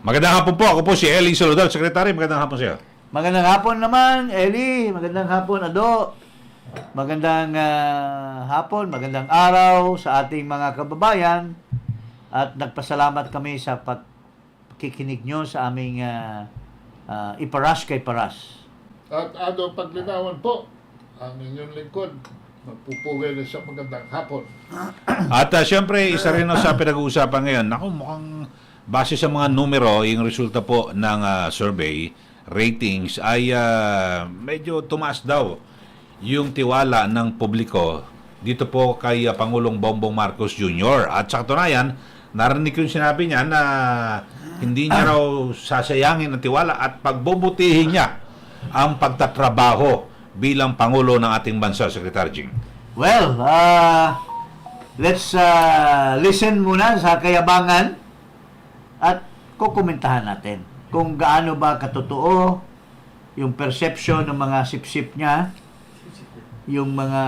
Magandang hapon po. Ako po si Eli Solodal, Secretary. Magandang hapon sa iyo. Magandang hapon naman, Eli. Magandang hapon, Ado. Magandang hapon, magandang araw sa ating mga kababayan. At nagpasalamat kami sa pakikinig nyo sa aming Iparas kay Paras. At Ado, paglinawan po ang inyong lingkod. Magpupugay na sa magandang hapon. At syempre, isa rin sa pinag-uusapan ngayon. Naku, mukhang base sa mga numero, yung resulta po ng survey, ratings, ay medyo tumaas daw yung tiwala ng publiko dito po kay Pangulong Bongbong Marcos Jr. At sa katunayan, narinig ko yung sinabi niya na hindi niya raw sasayangin ang tiwala at pagbubutihin niya ang pagtatrabaho bilang Pangulo ng ating bansa, Secretary Jing. Well, let's listen muna sa kayabangan at kukomentahan natin kung gaano ba katotoo yung perception ng mga sip-sip niya, yung mga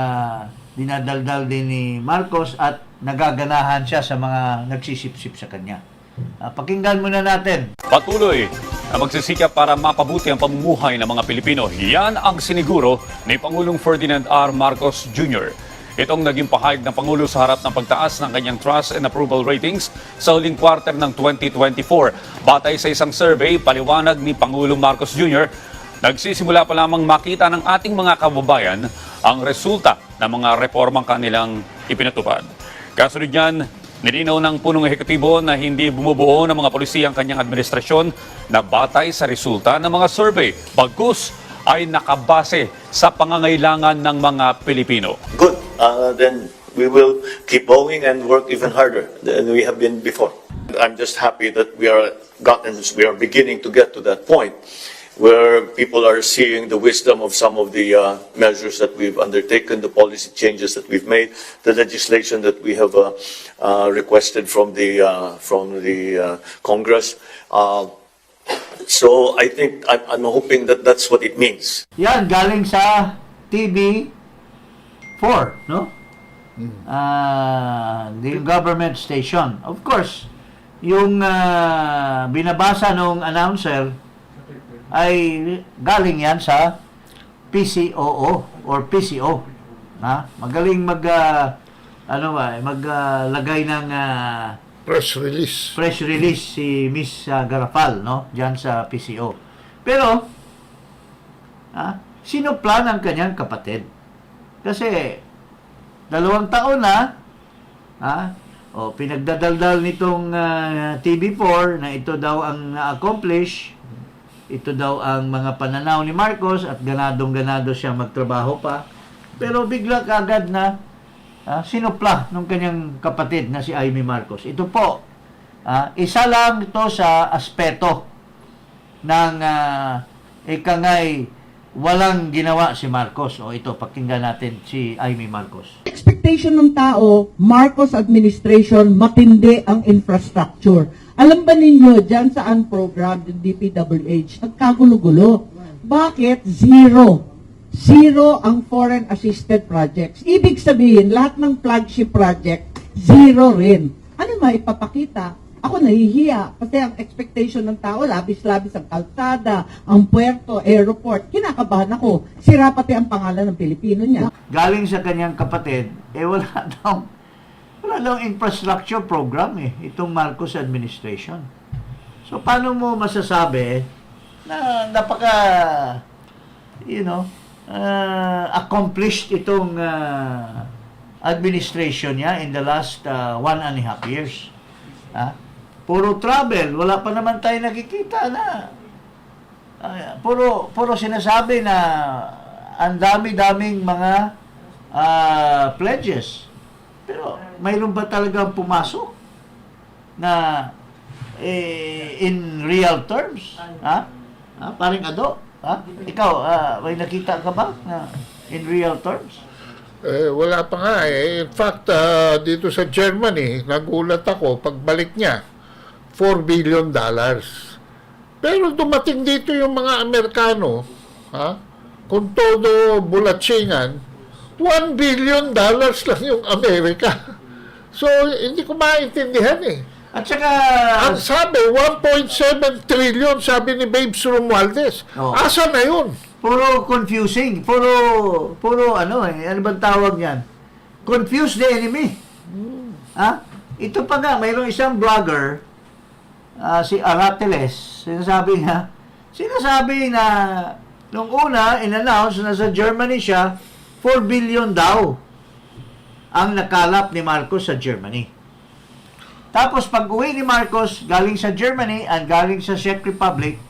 dinadaldal din ni Marcos at nagaganahan siya sa mga nagsisip-sip sa kanya. Pakinggan muna natin. Patuloy na magsisikap para mapabuti ang pamumuhay ng mga Pilipino. Yan ang siniguro ni Pangulong Ferdinand R. Marcos Jr. Itong naging pahayag ng Pangulo sa harap ng pagtaas ng kanyang trust and approval ratings sa huling quarter ng 2024. Batay sa isang survey, paliwanag ni Pangulong Marcos Jr., nagsisimula pa lamang makita ng ating mga kababayan ang resulta ng mga reformang kanilang ipinatupad. Kasunod niyan, nilinaw ng punong ehekutibo na hindi bumubuo ng mga polisiya ang kanyang administrasyon na batay sa resulta ng mga survey. Bagkus ay nakabase sa pangangailangan ng mga Pilipino. Good. Then we will keep going and work even harder than we have been before. I'm just happy that we are beginning to get to that point where people are seeing the wisdom of some of the measures that we've undertaken, the policy changes that we've made, the legislation that we have requested from the Congress. So I think I'm hoping that that's what it means. Yan, galing sa TV4, no? The government station. Of course, yung binabasa nung announcer ay galing yan sa PCOO or PCO. Magaling maglagay ng Press release. si Miss Garafal, no? Diyan sa PCO. Pero sinuplan ang kanyang kapatid. Kasi 2 taon na pinagdadaldal nitong TV4 na ito daw ang na-accomplish, ito daw ang mga pananaw ni Marcos at ganadong-ganado siya magtrabaho pa. Pero bigla kagad na sinupla ng kanyang kapatid na si Imee Marcos. Ito po, isa lang ito sa aspeto ng ikangay walang ginawa si Marcos. O ito, pakinggan natin si Imee Marcos. Expectation ng tao, Marcos administration, matindi ang infrastructure. Alam ba ninyo, dyan sa unprogrammed yung DPWH, nagkagulo-gulo. Bakit? Zero ang foreign assisted projects. Ibig sabihin, lahat ng flagship project, zero rin. Ano maipapakita? Ako nahihiya. Kasi ang expectation ng tao, labis-labis ang kalsada, ang puerto, airport. Kinakabahan ako. Sira pati ang pangalan ng Pilipino niya. Galing sa kanyang kapatid, wala daw infrastructure program itong Marcos administration. So, paano mo masasabi na napaka, accomplished itong administration niya in the last 1.5 years. Puro travel, wala pa naman tayo nakikita na puro sinasabi na ang dami-daming mga pledges. Pero mayroon ba talagang pumasok na in real terms? Paring Ado? Ikaw, may nakita ka ba na in real terms? Wala pa nga eh. In fact, dito sa Germany, nagulat ako, pagbalik niya, $4 billion. Pero dumating dito yung mga Amerikano, kung todo bulatsingan, $1 billion lang yung Amerika. So, hindi ko maintindihan eh. At saka, Ang sabi, 1.7 trillion, sabi ni Babes Romualdez. Oo. Asa na yun? puro confusing. Puro ano ano bang tawag niyan? Confuse the enemy. Ha? Ito pa nga, mayroong isang vlogger, si Arateles, sinasabi na nung una, in-announce na sa Germany siya, 4 billion daw ang nakalap ni Marcos sa Germany. Tapos pag uwi ni Marcos galing sa Germany at galing sa Czech Republic,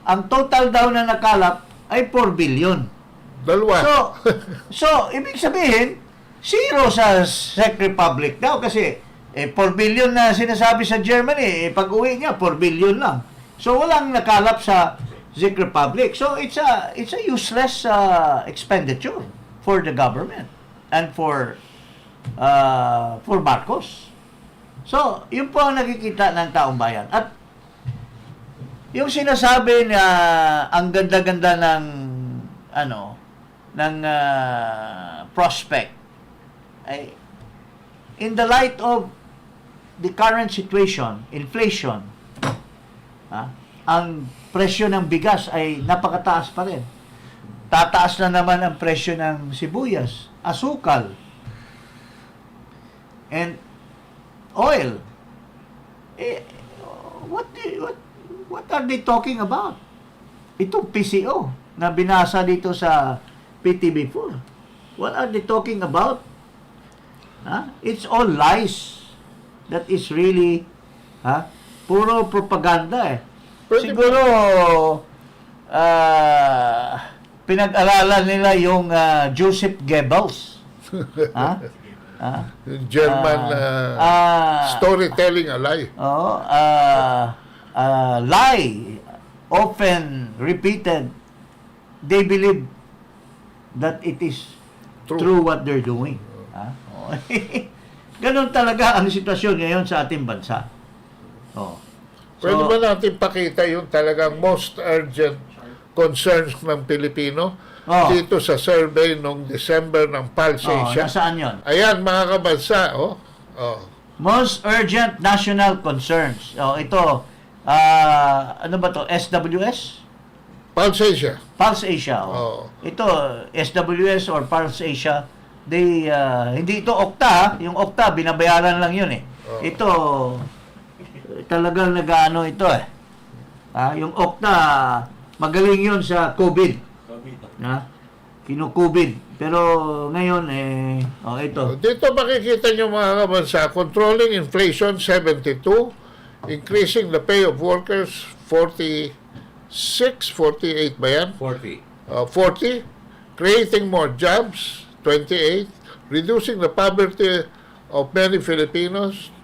ang total daw na nakalap ay 4 billion. Dalawa. So ibig sabihin, zero sa Czech Republic daw kasi 4 billion na sinasabi sa Germany, pag uwi niya 4 billion lang. So walang nakalap sa Czech Republic. So it's a useless expenditure for the government and for Marcos. So, yun po ang nakikita ng taong bayan. At yung sinasabi na ang ganda-ganda ng prospect ay in the light of the current situation, inflation, ang presyo ng bigas ay napakataas pa rin. Tataas na naman ang presyo ng sibuyas, asukal, and oil. What are they talking about? Itong PCO na binasa dito sa PTV4. What are they talking about? It's all lies. That is really puro propaganda Siguro pinag-aralan nila yung Joseph Goebbels. German storytelling a lie. Lie often repeated. They believe that it is true what they're doing. Ganon talaga ang sitwasyon ngayon sa ating bansa. Pwede ba natin pakita yung talagang most urgent concerns ng Pilipino dito sa survey noong December ng Pulse Asia? Nasaan yun? Ayan, mga kabansa. Most urgent national concerns. Ito, ano ba to? SWS? Pulse Asia. Pulse Asia. Ito, SWS or Pulse Asia, they, hindi ito Okta. Yung Okta, binabayaran lang yun Ito, talagang nag-ano ito yung Okta, magaling yun sa COVID. Kino-COVID. Pero ngayon, ito. Dito makikita nyo mga kabansa, controlling inflation 72, increasing the pay of workers 46, 48 ba yan? 40, creating more jobs 28, reducing the poverty of many Filipinos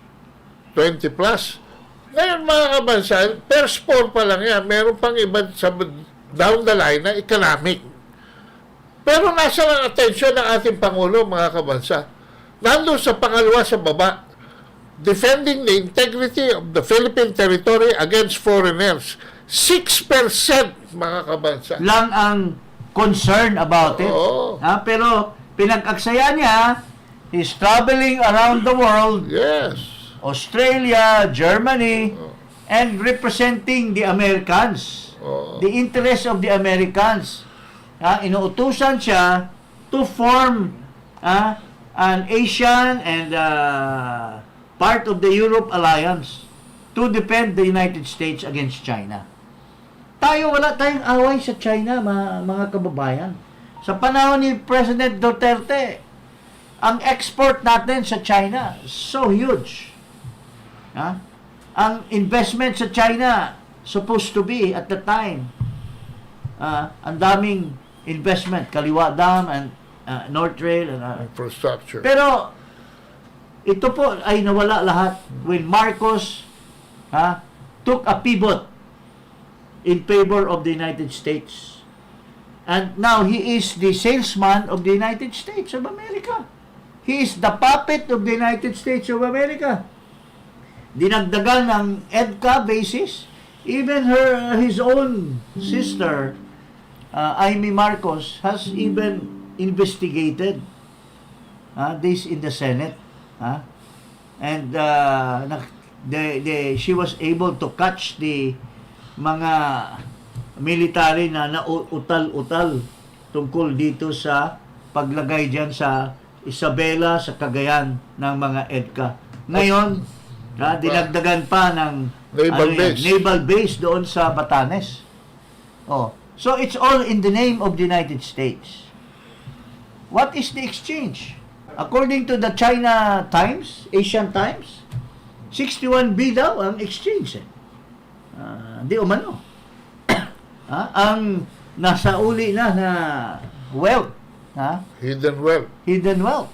20 plus. Ngayon mga kabansa, first 4 pa lang yan, meron pang iba sa down the line na economic. Pero nasa ang atensyon ng ating Pangulo, mga kabansa. Nandun sa pangalawa sa baba, defending the integrity of the Philippine territory against foreigners. 6%, mga kabansa. Lang ang concern about it. Pero pinag-aksaya niya, he's traveling around the world. Yes. Australia, Germany, and representing the Americans. The interest of the Americans. Inuutusan siya to form an Asian and part of the Europe Alliance to defend the United States against China. Wala tayong away sa China, mga kababayan. Sa panahon ni President Duterte, ang export natin sa China, so huge. Ang investment sa China, supposed to be at the time, ang daming investment, Kaliwa Dam and North Rail and infrastructure. Pero ito po ay nawala lahat when Marcos took a pivot in favor of the United States. And now he is the salesman of the United States of America. He is the puppet of the United States of America. Dinagdagan ng EDCA basis. Even his own sister, Imee Marcos, has even investigated this in the Senate. And she was able to catch the mga military na nauutal-utal tungkol dito sa paglagay dyan sa Isabela, sa Cagayan ng mga EDCA. Ngayon, dinagdagan pa ng naval base doon sa Batanes. Oh. So it's all in the name of the United States. What is the exchange? According to the China Times, Asian Times, 61B daw ang exchange. Di umano. Ang nasa uli na wealth. Hidden wealth. Hidden wealth.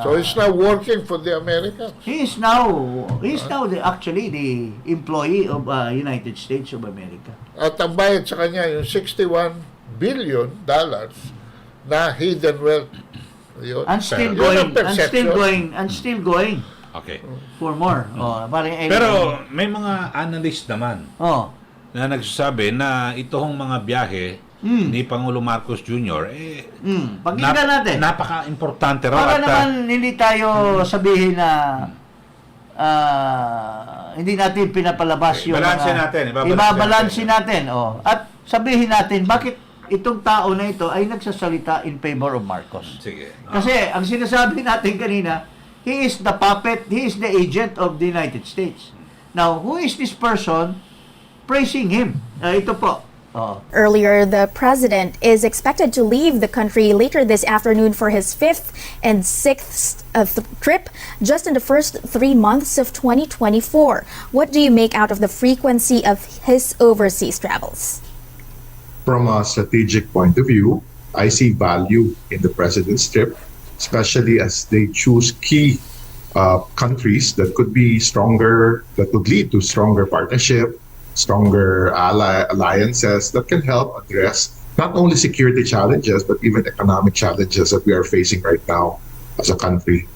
So it's now working for the Americans. He's now actually the employee of United States of America. At ang bayad sa kanya yung $61 billion na hidden wealth. Yun. And still Yun going, ang perception. and still going Okay. for more. Parang Pero may mga analyst naman na nagsasabi na itong mga biyahe ni Pangulo Marcos Jr. pakinggan natin. Napaka-importante raw. Para At, naman hindi tayo sabihin na hindi natin pinapalabas yung balanse natin, ibabalanse natin. At sabihin natin bakit itong tao na ito ay nagsasalita in favor of Marcos. sige. Kasi ang sinasabi natin kanina, he is the puppet, he is the agent of the United States. Now, who is this person praising him? Ito po. Earlier, the president is expected to leave the country later this afternoon for his 5th and 6th trip just in the first 3 months of 2024. What do you make out of the frequency of his overseas travels? From a strategic point of view, I see value in the president's trip, especially as they choose key countries that could be stronger, that would lead to stronger partnership, stronger alliances that can help address not only security challenges, but even economic challenges that we are facing right now as a country.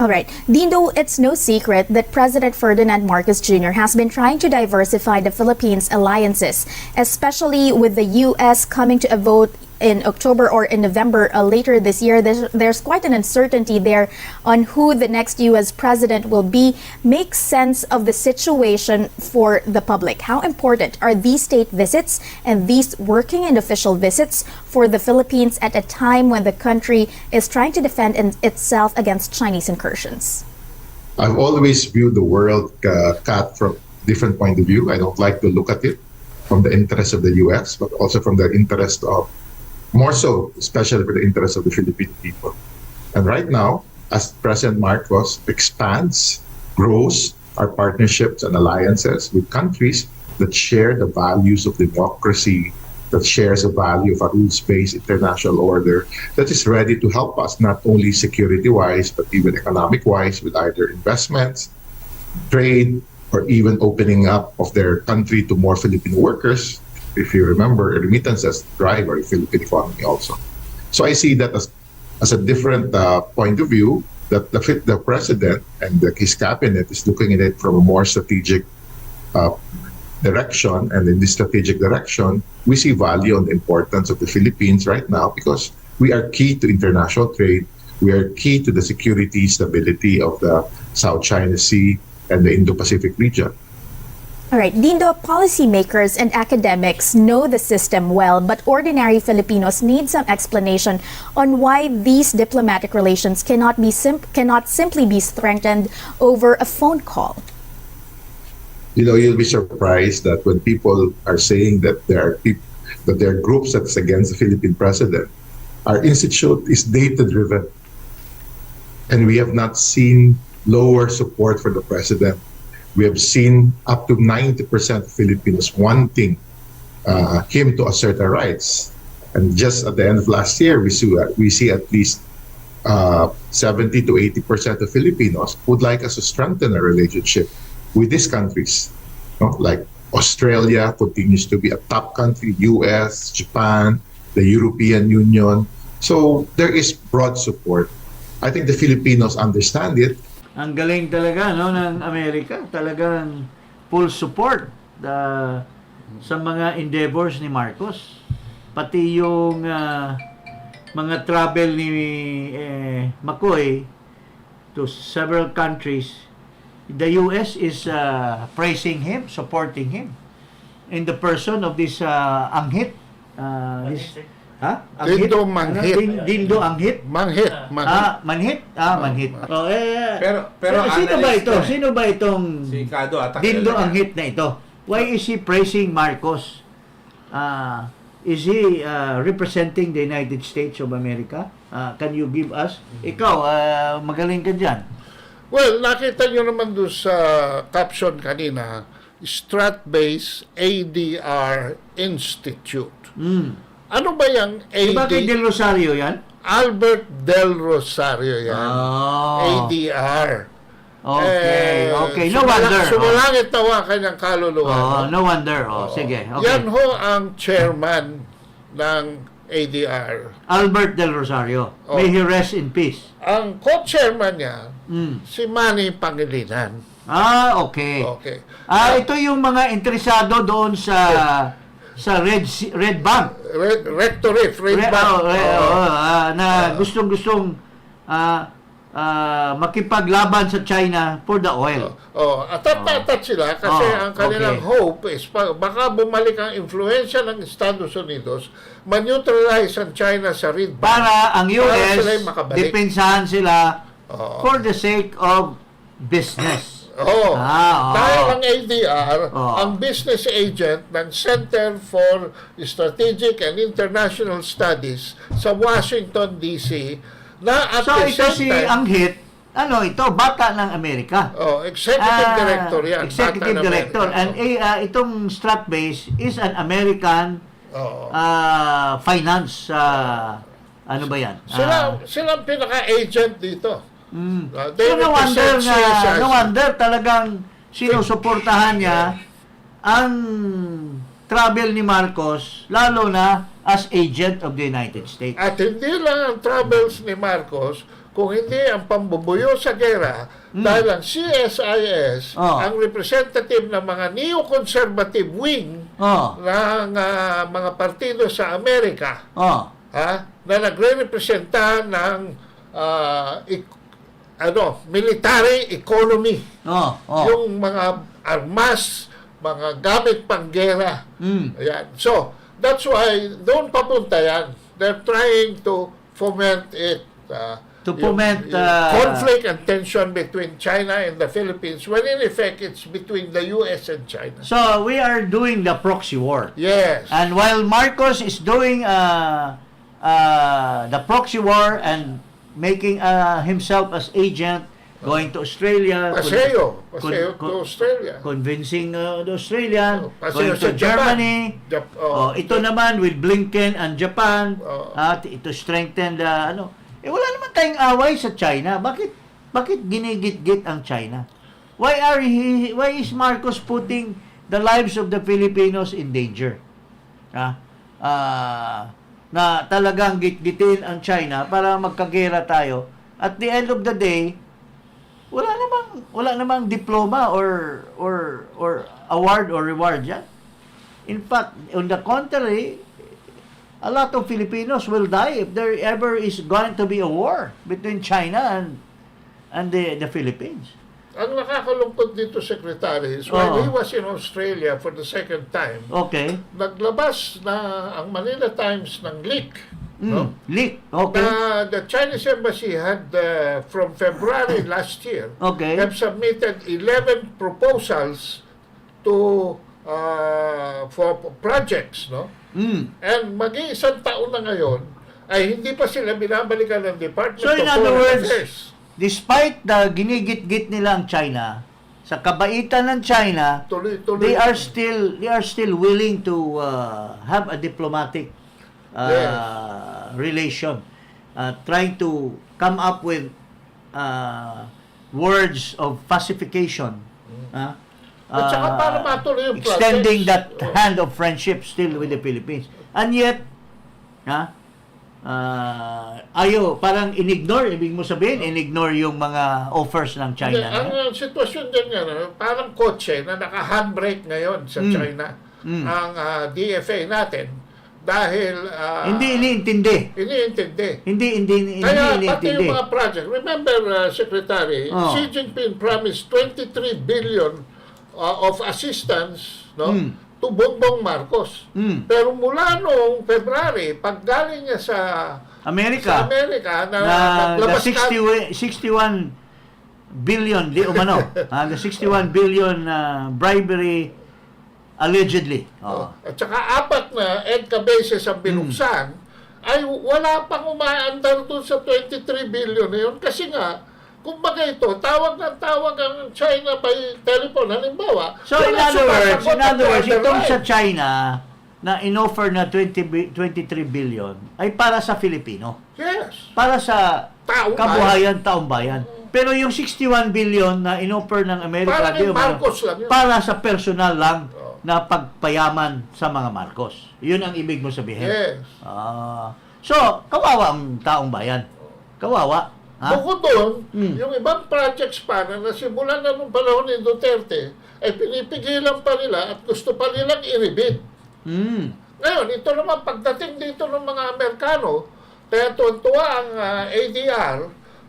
All right. Dindo, it's no secret that President Ferdinand Marcos Jr. has been trying to diversify the Philippines' alliances, especially with the U.S. coming to a vote in October or in November later this year. There's quite an uncertainty there on who the next U.S. president will be. Make sense of the situation for the public. How important are these state visits and these working and official visits for the Philippines at a time when the country is trying to defend itself against Chinese incursions? I've always viewed the world cat from different point of view. I don't like to look at it from the interest of the U.S., but also from the interest of more so, especially for the interest of the Filipino people. And right now, as President Marcos expands, grows our partnerships and alliances with countries that share the values of democracy, that shares the value of a rules-based international order, that is ready to help us, not only security-wise, but even economic-wise, with either investments, trade, or even opening up of their country to more Filipino workers. If you remember, remittances drive our Philippine economy also. So I see that as a different point of view, that the president and his cabinet is looking at it from a more strategic direction. And in this strategic direction, we see value on the importance of the Philippines right now because we are key to international trade. We are key to the security, stability of the South China Sea and the Indo-Pacific region. All right, Dindo, policymakers and academics know the system well, but ordinary Filipinos need some explanation on why these diplomatic relations cannot simply be strengthened over a phone call. You know, you'll be surprised that when people are saying that there are groups that's against the Philippine president, our institute is data-driven, and we have not seen lower support for the president. We have seen up to 90% of Filipinos wanting him to assert their rights. And just at the end of last year, we see at least 70 to 80% of Filipinos would like us to strengthen our relationship with these countries. Like Australia continues to be a top country, US, Japan, the European Union. So there is broad support. I think the Filipinos understand it. Ang galing talaga ng Amerika, talagang full support sa mga endeavors ni Marcos. Pati yung mga travel ni McCoy, to several countries, the US is praising him, supporting him in the person of this Anghit. Dindo Manghit. Dindo Anghit. Manghit. Manhit? Manhit. Oh, Pero sino ba analyst ito? ka eh. Sino ba itong Si Kado ata Dindo kilala niya. Anghit na ito? Why is he praising Marcos? Is he representing the United States of America? Can you give us? Ikaw, magaling ka dyan. Well, nakita nyo naman doon sa caption kanina, Strat-based ADR Institute. Ano ba yung Di ba kay Del Rosario yan? Albert Del Rosario yan. Oh. ADR. Okay. No wonder. Sumalangit tawa kanyang kaluluwa. No wonder. Sige. Okay. Yan ho ang chairman ng ADR. Albert Del Rosario. May he rest in peace. Ang co-chairman niya, si Manny Pangilinan. Okay. Okay. Ito yung mga interesado doon sa Red Bank. Rectorate, Red Bank. Na gustong-gustong makipaglaban sa China for the oil. Atat sila kasi ang kanilang hope is baka bumalik ang influensya ng Estados Unidos, ma-neutralize ang China sa Red Bank. Para ang US, sila'y makabalik. depensahan sila for the sake of business. Dahil ang ADR, ang business agent ng Center for Strategic and International Studies sa Washington, D.C. na at So the ito same si time, Anghit, ito, bata ng Amerika. executive director yan. Executive bata ng director. Amerika. And itong Stratbase is an American finance, ano ba yan? Silang pinaka-agent dito. So no wonder talagang sinusuportahan niya ang travel ni Marcos, lalo na as agent of the United States. At hindi lang ang travels ni Marcos, kung hindi ang pambubuyo sa gera, dahil ang CSIS, ang representative ng mga neo-conservative wing ng mga partido sa Amerika, na nagre-representa ng military economy. Yung mga armas, mga gamit panggera. Ayan. So, that's why doon papunta yan. They're trying to foment it. Conflict and tension between China and the Philippines, when in effect it's between the US and China. So, we are doing the proxy war. Yes. And while Marcos is doing the proxy war and making himself as agent, going to Australia, Paseo to Australia. convincing the Australian, Paseo going to sa Germany. Japan. Ito naman with Blinken and Japan, to strengthen the wala naman tayong away sa China. Bakit ginigit-git ang China? Why is Marcos putting the lives of the Filipinos in danger? Na talagang gitgitin ang China para magkagera tayo. At the end of the day, wala namang diploma or award or reward yan. In fact, on the contrary, a lot of Filipinos will die if there ever is going to be a war between China and the Philippines. Ang nakakalungkot dito, Secretary, is when he was in Australia for the second time, naglabas na ang Manila Times ng leak. Leak, okay. The Chinese Embassy had, from February last year, have submitted 11 proposals to for projects, And mag-iisang taon na ngayon, ay hindi pa sila binabalikan ng Department So in of other Foreign words, Affairs. despite the ginigit-git nila ang China, sa kabaitan ng China, Tuloy-tuloy. they are still willing to have a diplomatic relation, trying to come up with words of pacification, At saka para matuloy yung extending projects. that hand of friendship still with the Philippines. And yet, parang ibig mo sabihin, inignore yung mga offers ng China. Ang sitwasyon din yan, parang kotse na naka-handbrake ngayon sa China. Ang DFA natin, dahil Hindi iniintindi. iniintindi. Hindi Kaya pati iniintindi. yung mga project, remember, Secretary, Oh. Xi Jinping promised 23 billion of assistance, no, to Bongbong Marcos. Pero mula noong February, pag galing niya sa Amerika, Amerika na the maglabas ka, 61 billion, di umano, the 61 billion bribery allegedly. at saka 4 na EDCA bases ang binuksan, ay wala pang umaandar doon sa 23 billion na yun. Kasi nga, kumbaga ito, tawag ang China by telephone. Halimbawa, So in wala other words, sumasagot ang itong right. sa China na inoffer na 23 billion ay para sa Filipino. Yes. Para sa Taong kabuhayan, taong bayan. Pero yung 61 billion na inoffer ng Amerika, Para di kay umano, Marcos lang yun. para sa personal lang na pagpayaman sa mga Marcos. Yun ang ibig mo sabihin. Yes. So, kawawa ang taong bayan. Kawawa. Ha? Bukod doon, yung ibang projects pa na nasimulan na nung panahon ni Duterte, ay pinipigilan pa nila at gusto pa nilang i-rebid. Ngayon, ito naman, pagdating dito ng mga Amerikano, kaya tuwan-tuwa ang ADR,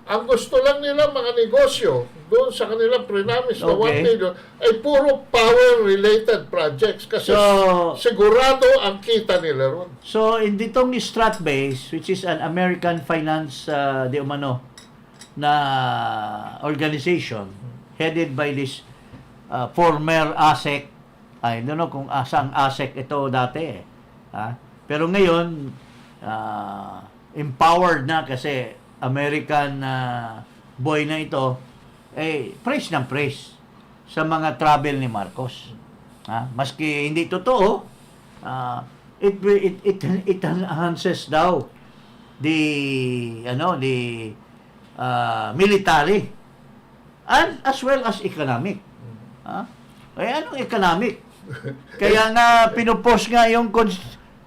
ang gusto lang nila mga negosyo, doon sa kanilang pre-namis na 1 million, ay puro power-related projects. Kasi sigurado ang kita nila ron. So, in ditong Stratbase, which is an American finance, di umano, na organization, headed by this former ASEC, I don't know kung asang ASEC ito dati eh. Pero ngayon, empowered na kasi American boy na ito, praise ng praise sa mga travel ni Marcos. Maski hindi totoo, it enhances daw the military and as well as economic. Anong economic? Kaya nga pinupost nga yung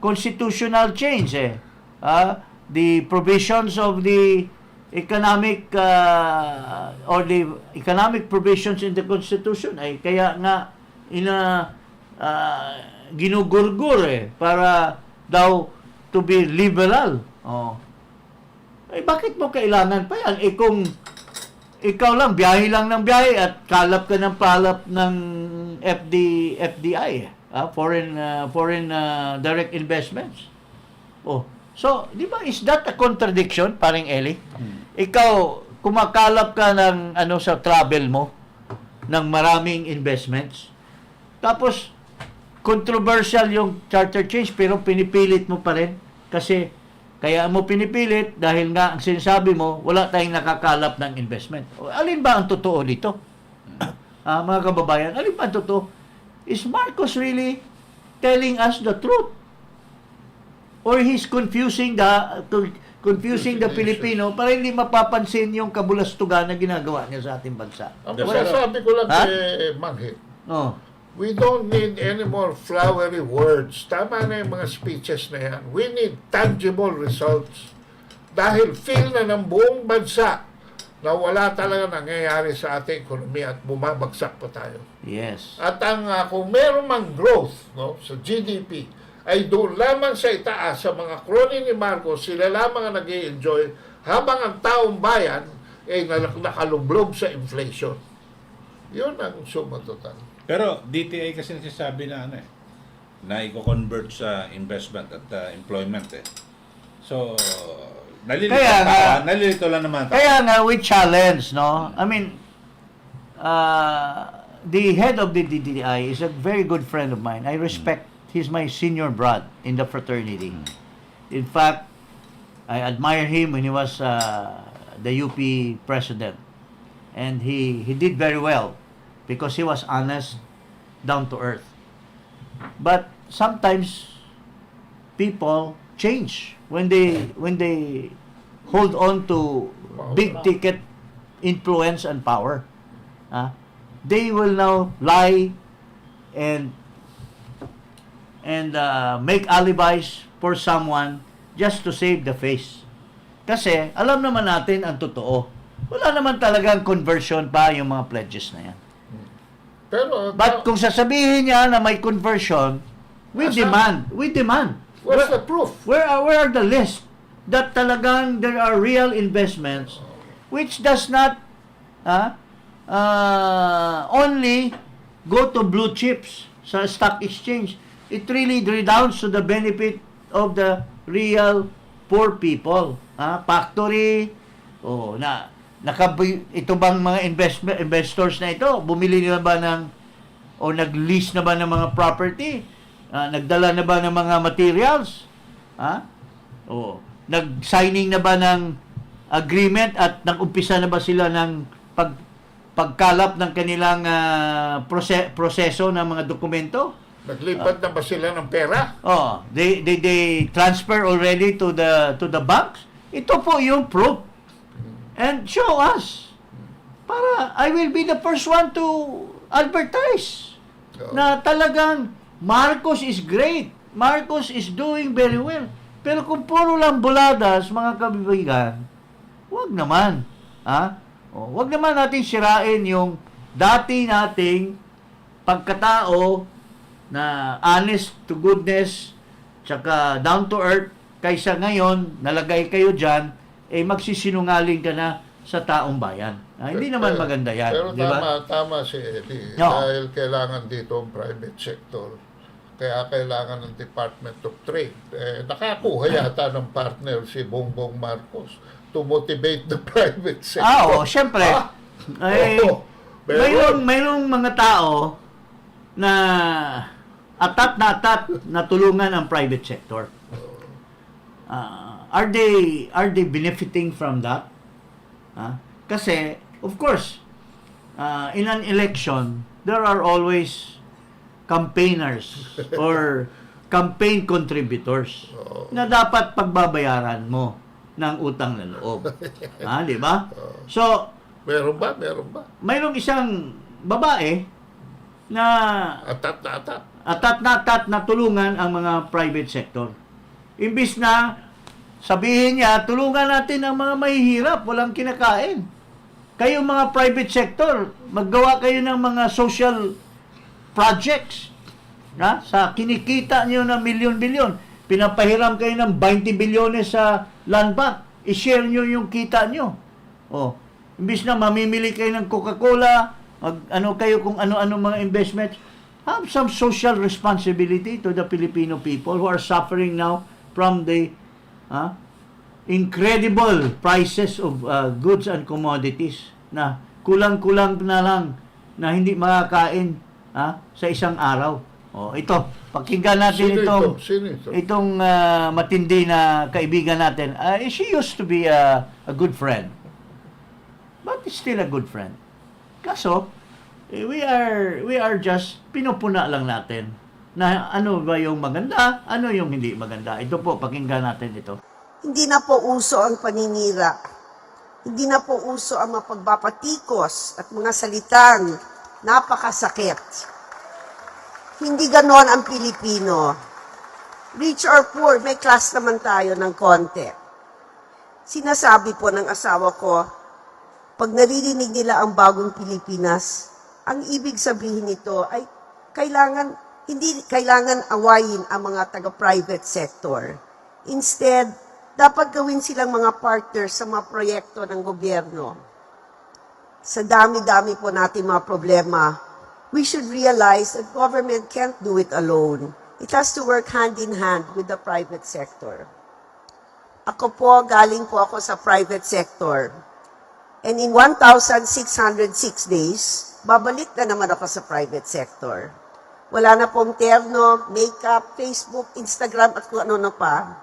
constitutional change the provisions of the economic or the economic provisions in the Constitution ay kaya nga ginugurgur para daw to be liberal. Bakit mo kailangan pa yan? Kung ikaw lang, biyahe lang ng biyahe at kalap ka ng palap ng FDI, foreign direct investments. So, di ba, is that a contradiction, paring Eli? Ikaw, kumakalap ka ng sa travel mo, ng maraming investments, tapos, controversial yung charter change, pero pinipilit mo pa rin. Kasi, kaya mo pinipilit, dahil nga, ang sinasabi mo, wala tayong nakakalap ng investment. Alin ba ang totoo dito? Mga kababayan, alin ba ang totoo? Is Marcos really telling us the truth? Or he's confusing the Filipino para hindi mapapansin yung kabulastugan na ginagawa niya sa ating bansa. Ang masasabi ko lang kay Manhit, we don't need any more flowery words. Tama na yung mga speeches na yan. We need tangible results. Dahil feel na ng buong bansa na wala talaga nangyayari sa ating ekonomiya at bumabagsak pa tayo. Yes. At kung meron mang growth sa GDP, ay doon lamang sa itaas sa mga crony ni Marcos, sila lamang ang nag-i-enjoy habang ang taong bayan ay nakalublob sa inflation. Yun ang suma total. Pero DTI kasi nagsasabi na na i-convert sa investment at employment So, nalilito lang naman. Kaya nga, we challenge, no? I mean, the head of the DTI is a very good friend of mine. I respect he's my senior brother in the fraternity. In fact, I admire him when he was the UP president. And he did very well because he was honest, down to earth. But sometimes people change when they hold on to big ticket influence and power. They will now lie and make alibis for someone just to save the face. Kasi alam naman natin ang totoo. Wala naman talagang conversion pa yung mga pledges na yan. Pero But kung sasabihin niya na may conversion, we demand What's the proof? Where are the list that talagang there are real investments which does not only go to blue chips sa stock exchange. It really redounds to the benefit of the real poor people. Factory, ito bang mga investors na ito, bumili na ba ng o nag-lease na ba ng mga property? Nagdala na ba ng mga materials? Nag-signing na ba ng agreement at nag-umpisa na ba sila ng pagkalap ng kanilang proseso ng mga dokumento? Naglipat na ba sila ng pera? They transfer already to the banks? Ito po yung proof. And show us. Para I will be the first one to advertise na talagang Marcos is great. Marcos is doing very well. Pero kung puro lang buladas, mga kabibigan, wag naman. Wag naman natin sirain yung dati nating pagkatao na honest to goodness, tsaka down to earth, kaysa ngayon, nalagay kayo dyan, magsisinungaling ka na sa taong bayan. Hindi naman maganda yan. Pero di ba? tama si Eddie. No. Dahil kailangan dito ang private sector. Kaya kailangan ng Department of Trade. Nakakuha yata ng partner si Bongbong Marcos to motivate the private sector. Siyempre. Meron. Mayroong mga tao na atat na tulungan ang private sector. Are they benefiting from that? Kasi of course, in an election there are always campaigners or campaign contributors na dapat pagbabayaran mo ng utang na loob. Di ba? So, Meron ba? mayroong isang babae na Atat na atat. atat na tulungan ang mga private sector. Imbis na sabihin niya, tulungan natin ang mga mahihirap, walang kinakain. Kayo mga private sector, maggawa kayo ng mga social projects. Sa kinikita niyo na milyon-bilyon, pinapahiram kayo ng 20 bilyones sa land bank. I-share niyo yung kita niyo. Imbis na mamimili kayo ng Coca-Cola, kayo kung ano-ano mga investments, have some social responsibility to the Filipino people who are suffering now from the incredible prices of goods and commodities na kulang-kulang na lang na hindi makakain sa isang araw. Ito, pakinggan natin Sino ito? itong matindi na kaibigan natin. She used to be a good friend. But still a good friend. Kaso, we are just pinupuna lang natin na ano ba yung maganda, ano yung hindi maganda. Ito po, pakinggan natin ito. Hindi na po uso ang paninira. Hindi na po uso ang mapagpapatikos at mga salitang napakasakit. Hindi ganon ang Pilipino. Rich or poor, may class naman tayo ng konti. Sinasabi po ng asawa ko, pag naririnig nila ang bagong Pilipinas, ang ibig sabihin nito ay hindi kailangan awayin ang mga taga-private sector. Instead, dapat gawin silang mga partners sa mga proyekto ng gobyerno. Sa dami-dami po natin mga problema, we should realize that government can't do it alone. It has to work hand in hand with the private sector. Ako po, galing po ako sa private sector. And in 1,606 days, babalik na naman ako sa private sector. Wala na pong terno, makeup, Facebook, Instagram, at kung ano pa.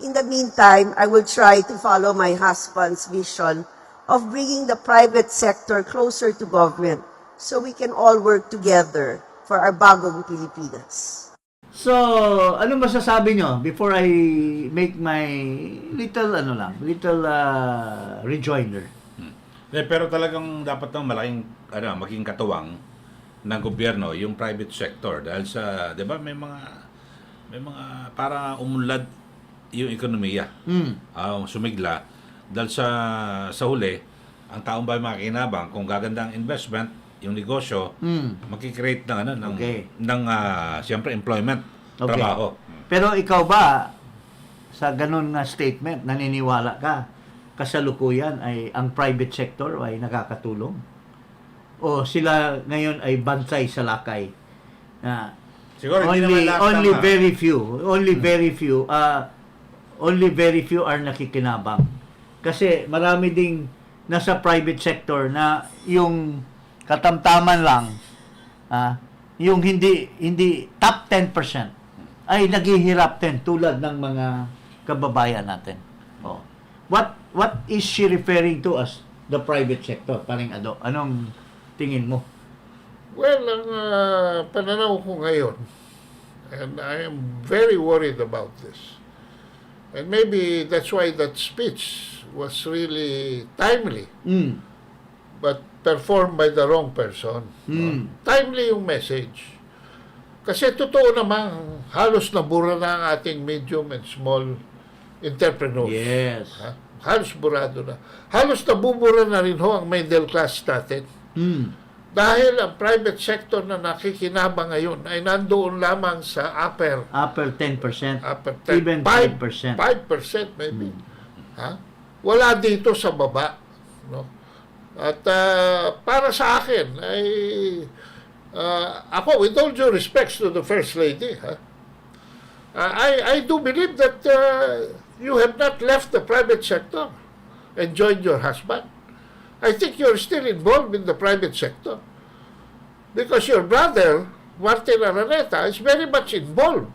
In the meantime, I will try to follow my husband's vision of bringing the private sector closer to government so we can all work together for our bagong Pilipinas. So, ano masasabi nyo before I make my little rejoinder? Pero talagang dapat ng malaking maging katuwang ng gobyerno yung private sector dahil sa 'di ba may mga para umunlad yung ekonomiya. Sumigla dahil sa huli ang taong bayan makikinabang kung gaganda ang investment, yung negosyo, makikreate ng siyempre employment, trabaho. Pero ikaw ba, sa ganun na statement, naniniwala ka, kasalukuyan ay ang private sector ay nakakatulong? O sila ngayon ay bantay sa lakay? Na Siguro hindi naman lahat only tama. very few are nakikinabang. Kasi marami ding nasa private sector na yung katamtaman lang, yung hindi top 10% ay naghihirap din tulad ng mga kababayan natin. Oh. What is she referring to as the private sector? Paring Ado, anong tingin mo? Well, ang pananaw ko ngayon, and I am very worried about this, and maybe that's why that speech was really timely, but performed by the wrong person. No? Timely yung message. Kasi totoo namang halos nabura na ang ating medium and small entrepreneurs. Yes. Halos burado na. Halos nabubura na rin ho ang middle class natin. Dahil ang private sector na nakikinabang ngayon ay nandoon lamang sa upper 10%, upper 10, even 5%. 5%. 5% maybe. Wala dito sa baba. No? At para sa akin ay ako, with all due respects to the First Lady, I do believe that you have not left the private sector and joined your husband. I think you're still involved in the private sector. Because your brother, Martin Araneta, is very much involved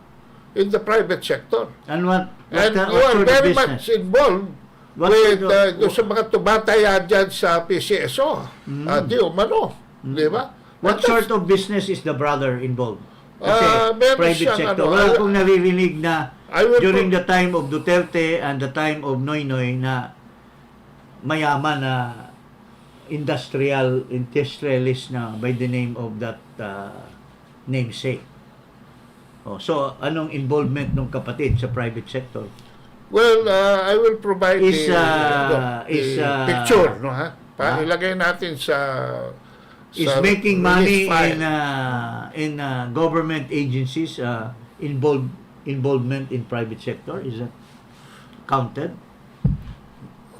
in the private sector. And what And you what are sort of very business? much involved What with sort of- doon sa mga tumataya dyan sa PCSO. Di umano. Di ba? What And sort of business is the brother involved? Kasi meron private siyang sector. ano, Wala I- akong naririnig na I will during pro- the time of Duterte and the time of Noynoy na mayaman na industrialist na by the name of that namesake. So, anong involvement ng kapatid sa private sector? Well, I will provide Is, the picture, no, ilagay natin Is sa making release money file. in government agencies involvement in private sector? Is that counted?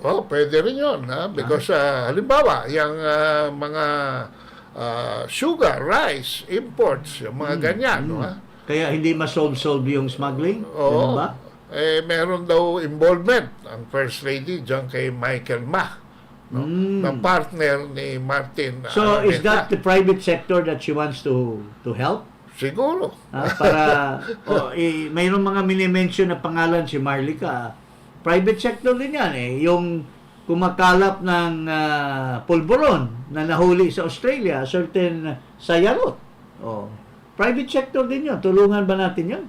Oh, pwede rin yun, because halimbawa, yung mga sugar, rice, imports, yung mga ganyan, no, Kaya hindi ma-solve yung smuggling? Oo. Ganun ba? Meron daw involvement ang First Lady diyan kay Michael Ma, no? Na partner ni Martin. So, is Araneta. that the private sector that she wants to help? Siguro. Para, mayroong mga minimension na pangalan si Marlica. Private sector din yan yung kumakalap ng pulburon na nahuli sa Australia, certain sayarot. Private sector din yun. Tulungan ba natin yun?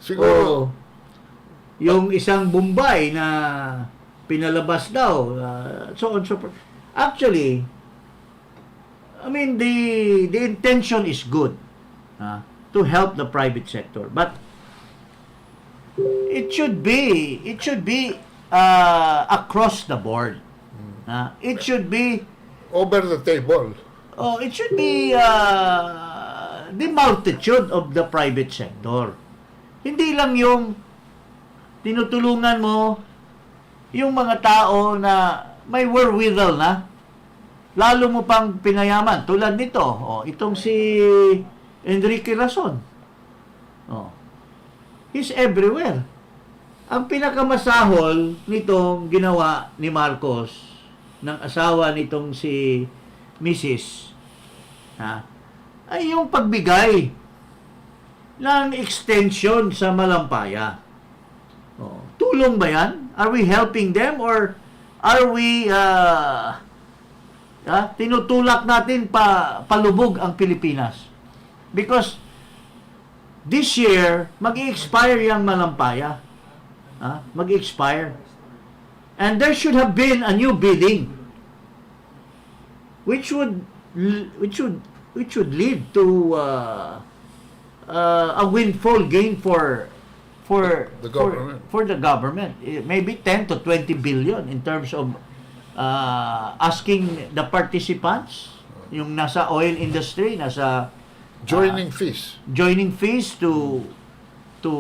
Siguro. Yung isang Bombay na pinalabas daw, so on so forth. Actually, I mean, the intention is good to help the private sector, but it should be across the board. It should be Over the table. it should be the multitude of the private sector. Hindi lang yung tinutulungan mo yung mga tao na may wherewithal na, lalo mo pang pinayaman. Tulad nito, itong si Enrique Rason. He's everywhere. Ang pinakamasahol nitong ginawa ni Marcos ng asawa nitong si Mrs. Ay yung pagbigay ng extension sa Malampaya. Tulong ba yan? Are we helping them or are we tinutulak natin palubog ang Pilipinas? Because this year, mag-i-expire yung Malampaya. Mag-i-expire. And there should have been a new bidding which would lead to a windfall gain for The government. for the government. Maybe 10 to 20 billion in terms of asking the participants, yung nasa oil industry, nasa Joining fees. joining fees to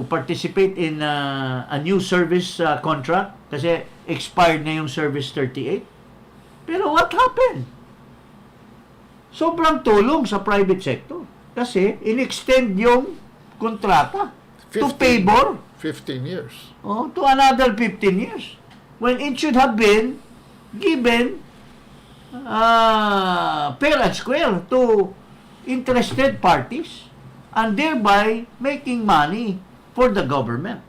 participate in a new service contract kasi expired na yung Service 38. Pero what happened? Sobrang tulong sa private sector kasi in-extend yung kontrata to 15 favor 15 years. to another 15 years when it should have been given fair and square to interested parties and thereby making money for the government.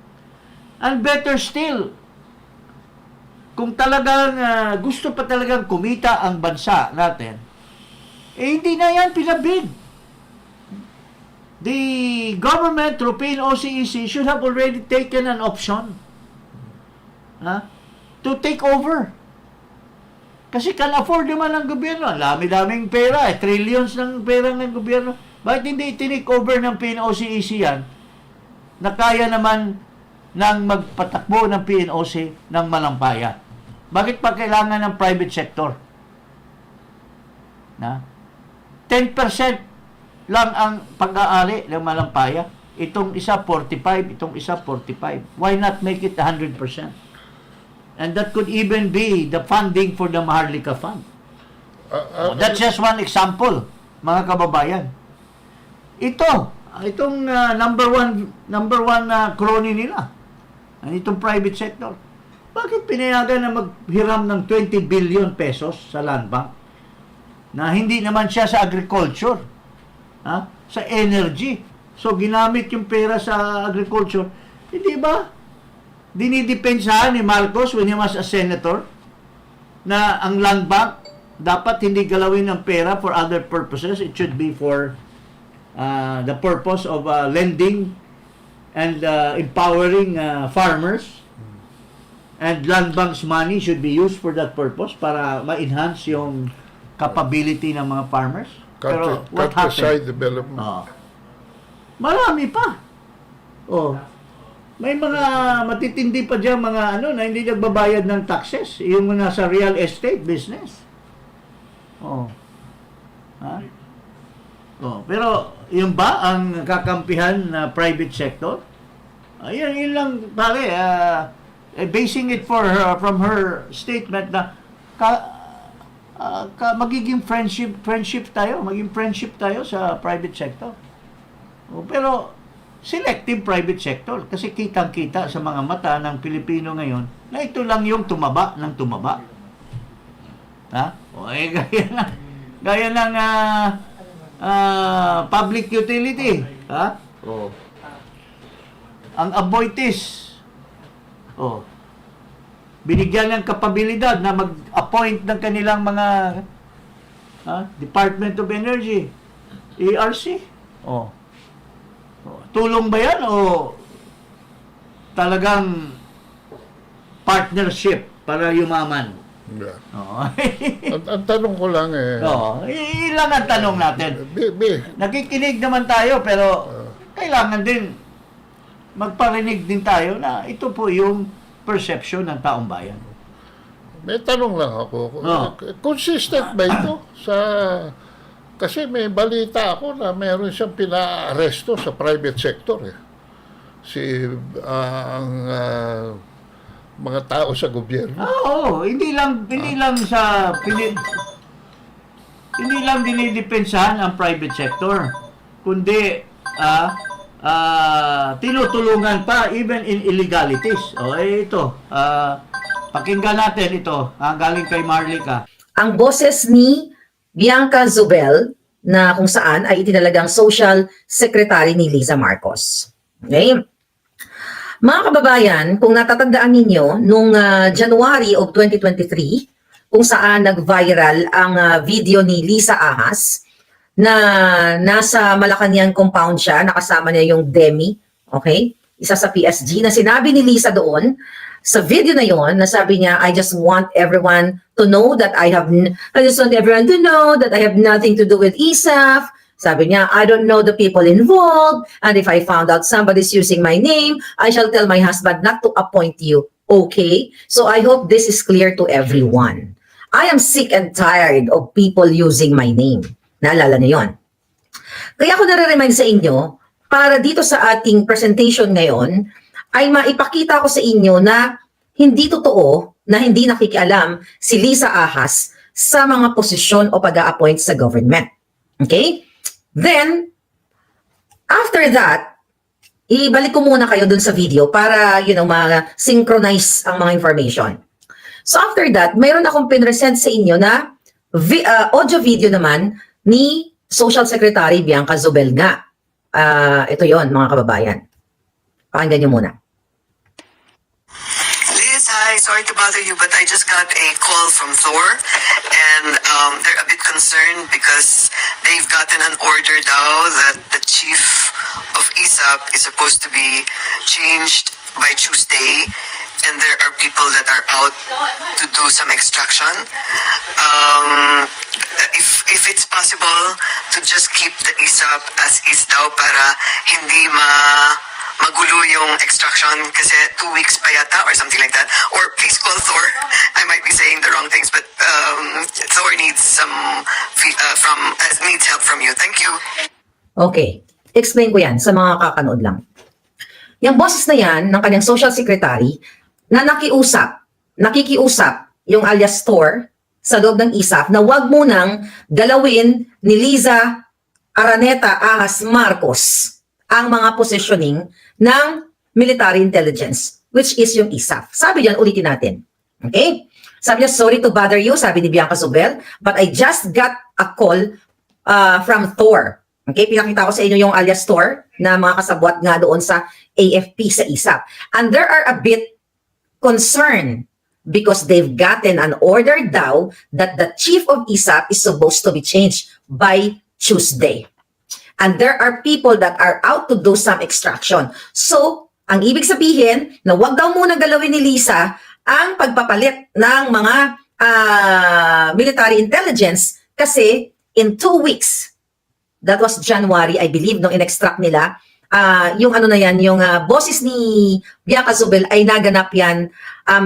And better still, kung talagang gusto pa talagang kumita ang bansa natin, hindi na yan pinabid. The government through PNOCEC should have already taken an option to take over. Kasi can afford naman ng gobyerno. Ang dami-daming pera, trillions ng pera ng gobyerno. Bakit hindi tinake over ng PNOCEC yan na kaya naman ng magpatakbo ng PNOC ng malampaya? Bakit pa kailangan ng private sector? 10% lang ang pag-aari ng malampaya. Itong isa 45, itong isa 45. Why not make it 100%? And that could even be the funding for the Maharlika Fund. That's just one example, mga kababayan. Itong number one crony nila, itong private sector. Bakit pinayagan na maghiram ng 20 billion pesos sa land bank na hindi naman siya sa agriculture, sa energy? So ginamit yung pera sa agriculture. Hindi ba dinidepensahan ni Marcos when he was a senator na ang land bank dapat hindi galawin ng pera for other purposes? It should be for the purpose of lending and empowering farmers, and land bank's money should be used for that purpose para ma-enhance yung capability ng mga farmers. Pero what Countryside happened? development. Marami pa. May mga matitindi pa dyan mga na hindi nagbabayad ng taxes, yung nasa real estate business. Pero yung ba ang kakampihan na private sector? Yun lang pare, basing it from her statement na magiging friendship tayo sa private sector. Pero selective private sector kasi kitang-kita sa mga mata ng Pilipino ngayon na ito lang yung tumaba ng tumaba. Gaya ng public utility, ang Aboitiz, binigyan ng kapabilidad na mag-appoint ng kanilang mga Department of Energy, ERC. Tulong ba yan o talagang partnership para yumaman? Yeah. ang tanong ko lang Ilan ang tanong natin. Nakikinig naman tayo pero kailangan din magparinig din tayo na ito po yung perception ng taong bayan. May tanong lang ako. Consistent ba ito sa... Kasi may balita ako na meron siyang pina-aresto sa private sector. Ang mga tao sa gobyerno. Hindi lang dinidepensahan ang private sector, kundi tinutulungan pa even in illegalities. Pakinggan natin ito, galing kay Marlica. Ang boses ni Bianca Zubel na kung saan ay itinalagang social secretary ni Liza Marcos. Okay? Mga kababayan, kung natatandaan ninyo, nung January of 2023, kung saan nag-viral ang video ni Lisa Ahas na nasa Malacanang compound siya, nakasama niya yung Demi, okay? Isa sa PSG, na sinabi ni Lisa doon, sa video na yon, nasabi niya, I just want everyone to know that I have nothing to do with ISAF. Sabi niya, I don't know the people involved, and if I found out somebody's using my name, I shall tell my husband not to appoint you. Okay? So I hope this is clear to everyone. I am sick and tired of people using my name. Naalala niyo yon. Kaya ako nare-remind sa inyo, para dito sa ating presentation ngayon, ay maipakita ko sa inyo na hindi totoo, na hindi nakikialam si Lisa Ahas sa mga posisyon o pag-a-appoint sa government. Okay? Then, after that, ibalik ko muna kayo dun sa video para, ma-synchronize ang mga information. So after that, mayroon akong pinresent sa inyo na audio video naman ni Social Secretary Bianca Zubel nga. Ito yon mga kababayan. Pakinggan nyo muna. Liz, hi. Sorry to bother you, but I just got a call from Thor, and they're a bit concerned because they've gotten an order now that the chief of ISAP is supposed to be changed by Tuesday, and there are people that are out to do some extraction. If it's possible to just keep the ISAP as is daw para hindi magulo yung extraction kasi 2 weeks pa yata or something like that. Or please call Thor. I might be saying the wrong things, but Thor needs needs help from you. Thank you. Okay. Explain ko yan sa mga kakanood lang. Yung boses na yan ng kanyang social secretary na nakikiusap yung alias Thor sa loob ng ISAF na wag munang galawin ni Liza Araneta Ahas Marcos ang mga positioning ng military intelligence, which is yung ISAF. Sabi diyan, ulitin natin. Okay? Sabi niya, sorry to bother you, sabi ni Bianca Zubel, but I just got a call from Thor. Okay? Pinakita ko sa inyo yung alias Thor na mga kasabwat nga doon sa AFP sa ISAF. And there are a bit concerned because they've gotten an order daw that the chief of ISAP is supposed to be changed by Tuesday. And there are people that are out to do some extraction. So, ang ibig sabihin na wag daw muna galawin ni Lisa ang pagpapalit ng mga military intelligence kasi in 2 weeks, that was January, I believe, nung in-extract nila, yung boses ni Bianca Zubel ay naganap yan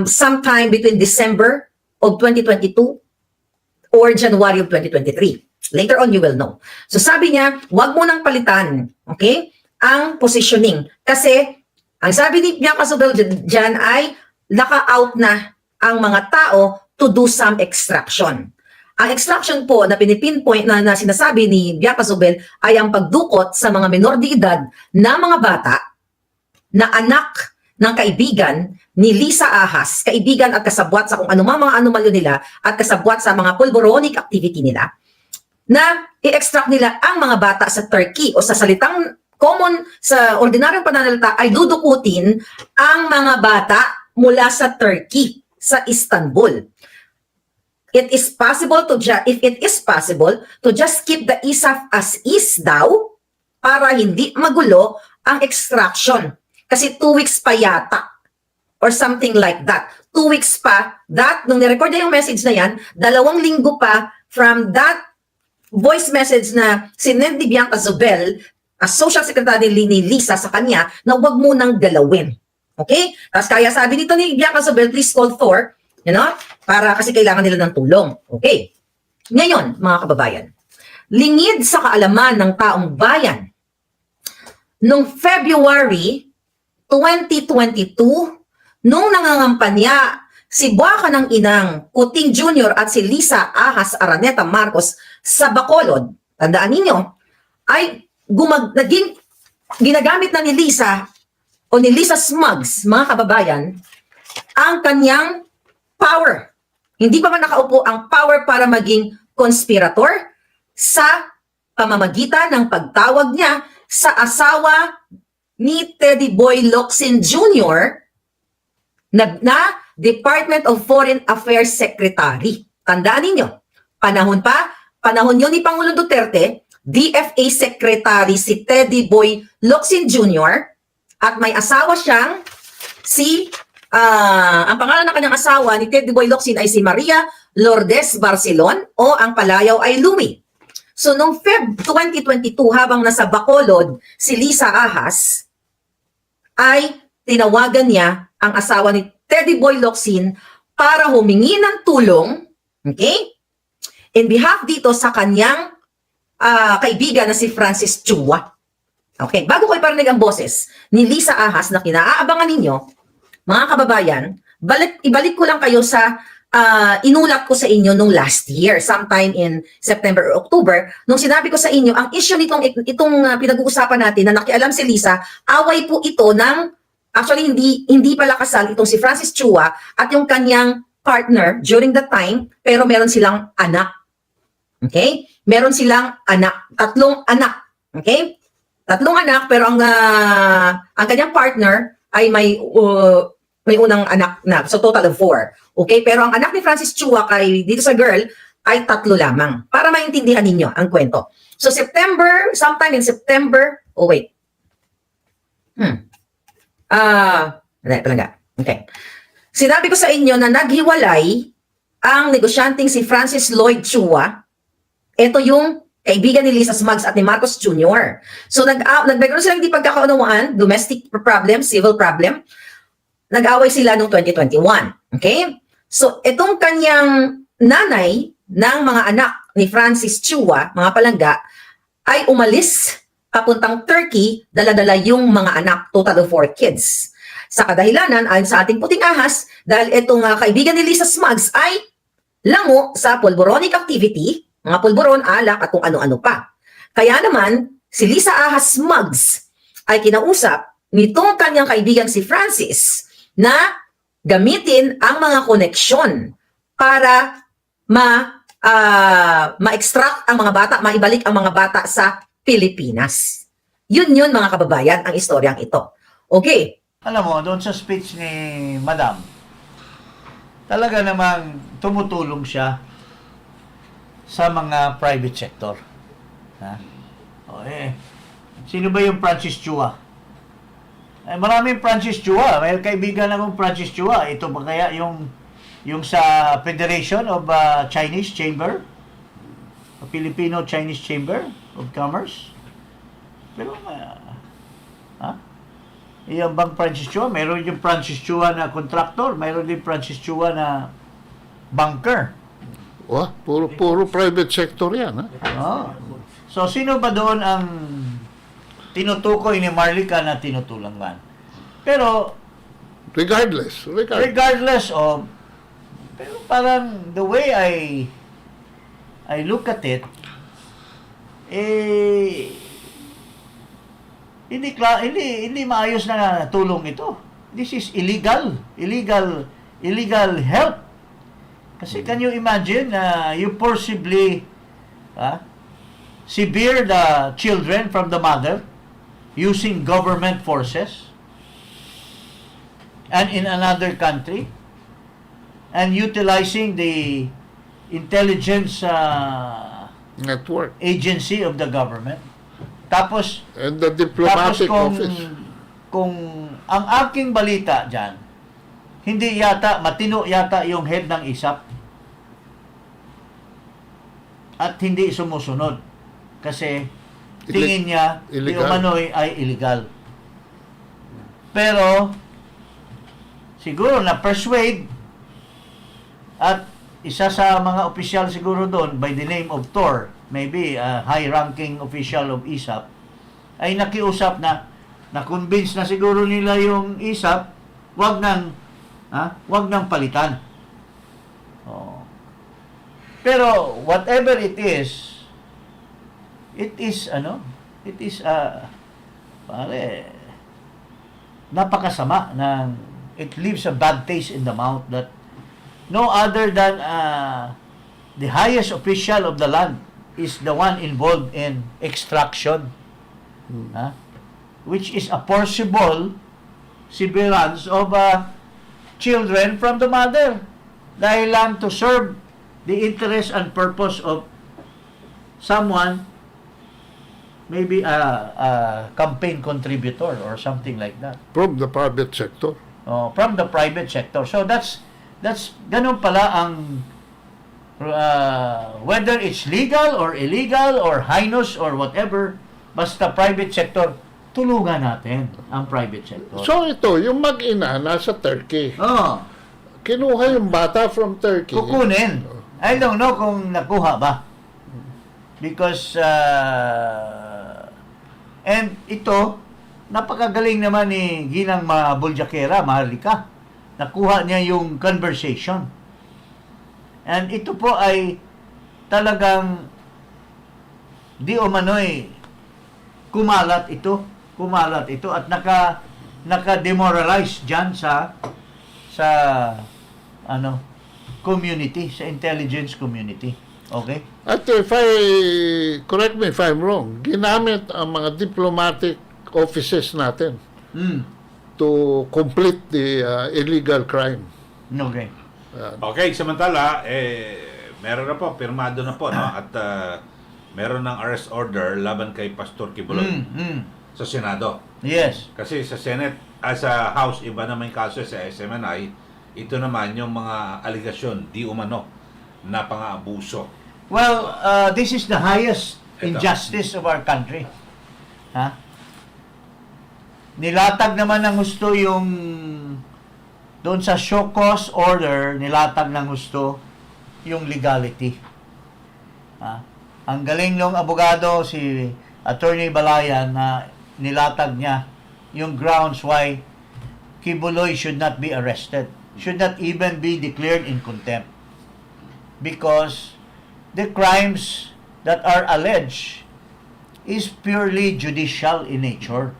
sometime between December of 2022 or January of 2023. Later on, you will know. So sabi niya, wag mo nang palitan, okay, ang positioning. Kasi, ang sabi ni Bianca Zubel dyan ay naka-out na ang mga tao to do some extraction. Ang extraction po na pinipinpoint na sinasabi ni Bianca Zubel ay ang pagdukot sa mga minor de edad na mga bata na anak ng kaibigan ni Lisa Ahas, kaibigan at kasabwat sa kung anumang mga anomalyo nila at kasabwat sa mga pulboronic activity nila, na i-extract nila ang mga bata sa Turkey o sa salitang common sa ordinaryong pananalita ay dudukutin ang mga bata mula sa Turkey, sa Istanbul. It is possible if it is possible to just keep the ISAF as is daw para hindi magulo ang extraction. Kasi 2 weeks pa yata or something like that. 2 weeks pa, nung nirecord niya yung message na yan, 2 linggo pa from that voice message na sinend ni Bianca Zubel, as social secretary ni Lisa sa kanya, na wag mo nang galawin. Okay? Tapos kaya sabi nito ni Bianca Zubel, please call Thor, para kasi kailangan nila ng tulong. Okay. Ngayon, mga kababayan, lingid sa kaalaman ng taong bayan, noong February 2022, nung nangangampanya si Buwaka ng Inang Kuting Jr. at si Lisa Ahas Araneta Marcos sa Bacolod, tandaan ninyo, ay naging ginagamit na ni Lisa o ni Lisa Smugs, mga kababayan, ang kanyang power. Hindi pa man nakaupo ang power para maging conspirator sa pamamagitan ng pagtawag niya sa asawa ni Teddy Boy Locsin Jr. na Department of Foreign Affairs Secretary. Tandaan ninyo, panahon yun ni Pangulong Duterte, DFA Secretary si Teddy Boy Locsin Jr. at may asawa siyang ang pangalan ng kanyang asawa ni Teddy Boy Locsin ay si Maria Lourdes Barcelon o ang palayaw ay Lumi. So noong Feb 2022 habang nasa Bacolod si Lisa Ahas ay tinawagan niya ang asawa ni Teddy Boy Locsin para humingi ng tulong, okay? In behalf dito sa kanyang kaibigan na si Francis Chua. Okay, bago ko iparinig ang boses ni Lisa Ahas na kinaabangan ninyo, mga kababayan, ibalik ko lang kayo sa inulat ko sa inyo nung last year, sometime in September or October, nung sinabi ko sa inyo, ang issue itong pinag-uusapan natin na nakialam si Lisa, away po ito ng, actually hindi pala kasal itong si Francis Chua at yung kanyang partner during that time, pero meron silang anak. Okay? Meron silang anak, 3 anak. Okay? 3 anak, pero ang kanyang partner ay may unang anak na. So, total of 4. Okay? Pero ang anak ni Francis Chua dito sa girl ay 3 lamang. Para maintindihan ninyo ang kwento. So, sometime in September, palangga. Okay. Sinabi ko sa inyo na naghiwalay ang negosyanteng si Francis Lloyd Chua. Ito yung kaibigan ni Lisa Smugs at ni Marcos Jr. So, nagkaroon silang hindi pagkakaunawaan, domestic problem, civil problem. Nag-away sila noong 2021. Okay? So, itong kanyang nanay ng mga anak ni Francis Chua, mga palangga, ay umalis papuntang Turkey, dala-dala yung mga anak, total of 4 kids. Sa kadahilanan, ayon sa ating puting ahas, dahil itong kaibigan ni Lisa Smugs ay lango sa pulboronic activity, mga pulboron, alak, at kung ano-ano pa. Kaya naman, si Lisa Ahas Smugs ay kinausap nitong kanyang kaibigan si Francis na gamitin ang mga koneksyon para ma-extract ang mga bata, maibalik ang mga bata sa Pilipinas. Yun mga kababayan, ang istoryang ito. Okay. Alam mo, doon sa speech ni Madam, talaga namang tumutulong siya sa mga private sector. Ha? Sino ba yung Francis Chua? Maraming Francis Chua. May kaibigan akong Francis Chua. Ito ba kaya yung sa Federation of Chinese Chamber? Filipino-Chinese Chamber of Commerce? Pero, yung bang Francis Chua? Mayroon yung Francis Chua na contractor. Mayroon din Francis Chua na banker. Puro private sector yan. Ha? So, sino ba doon ang tinutukoy ni Marlica na tinutulungan? Pero, Regardless of, pero parang the way I look at it, hindi maayos na tulong ito. This is illegal help. Kasi can you imagine you forcibly sever the children from the mother using government forces and in another country and utilizing the intelligence network agency of the government. Tapos and the diplomatic office. Kung ang aking balita dyan, hindi matino yata yung head ng ISAP at hindi sumusunod kasi tingin niya yung umano'y ay illegal. Pero siguro na-persuade at isa sa mga opisyal siguro doon by the name of Tor, maybe a high-ranking official of ISAP, ay nakiusap na-convince na siguro nila yung ISAP, wag nang palitan. Pero whatever it is napakasama it leaves a bad taste in the mouth that no other than the highest official of the land is the one involved in extraction, which is a forcible severance of children from the mother dahil lang to serve the interest and purpose of someone, maybe a campaign contributor or something like that. From the private sector. From the private sector. So that's ganun pala ang whether it's legal or illegal or heinous or whatever, basta private sector, tulungan natin ang private sector. So ito, yung mag-ina nasa Turkey. Kinuha yung bata from Turkey. Kukunin. I don't know kung nakuha ba. Because, and ito, napakagaling naman ni Ginang Buljakera, Maharlika. Nakuha niya yung conversation. And ito po ay talagang di umano'y kumalat ito at naka-demoralize dyan sa community, sa intelligence community. Okay? At correct me if I'm wrong, ginamit ang mga diplomatic offices natin to complete the illegal crime. Okay. Okay, samantala, meron na po, pirmado na po, no? At meron ng arrest order laban kay Pastor Kibuloy sa Senado. Yes. Kasi sa Senate, sa House, iba naman yung kaso sa SMNI, ito naman yung mga aligasyon, di umano, na pang-aabuso. Well, this is the highest Ito. injustice of our country. Nilatag naman ng gusto yung doon sa show cause order, nilatag ng gusto yung legality. Ang galing ng abogado, si Attorney Balayan, na nilatag niya yung grounds why Kibuloy should not be arrested, should not even be declared in contempt. Because the crimes that are alleged is purely judicial in nature.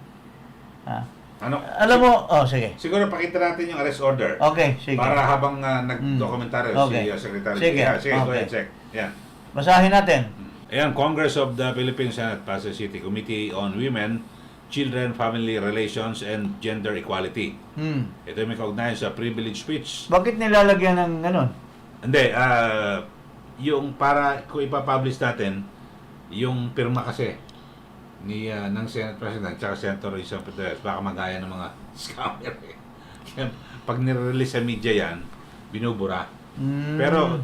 Ano? Alam mo, sige. Siguro pakita natin yung arrest order. Okay, sige. Para habang nag-dokumentaryo Okay. si Secretary. Sige, Sige, go okay. ahead, check. Yan. Basahin natin. Ayan, Congress of the Philippine Senate passes City Committee on Women, Children, Family Relations, and Gender Equality. Ito may kaugnayan sa privilege speech. Bakit nilalagyan ng ganon? Hindi, yung para kung ipapublish natin, yung pirma kasi ni ng Senate President at Senator Isang Pérez, baka magaya ng mga scammer. Pag nire-release sa media yan, binubura. Pero,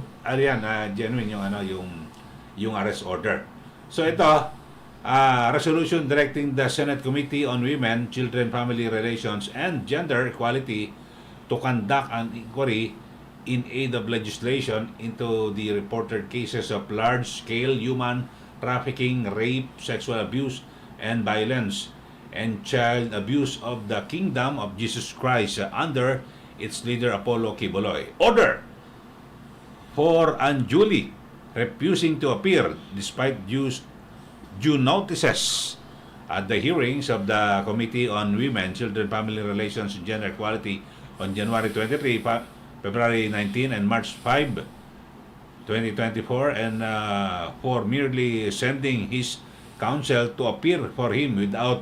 genuine yung arrest order. So ito, resolution directing the Senate Committee on Women, Children, Family Relations, and Gender Equality to conduct an inquiry in aid of legislation into the reported cases of large-scale human trafficking, rape, sexual abuse, and violence, and child abuse of the Kingdom of Jesus Christ under its leader Apollo Kibuloy. Order for unduly refusing to appear despite due notices at the hearings of the Committee on Women, Children, Family Relations, and Gender Equality on January 23, February 19, and March 5, 2024, and for merely sending his counsel to appear for him without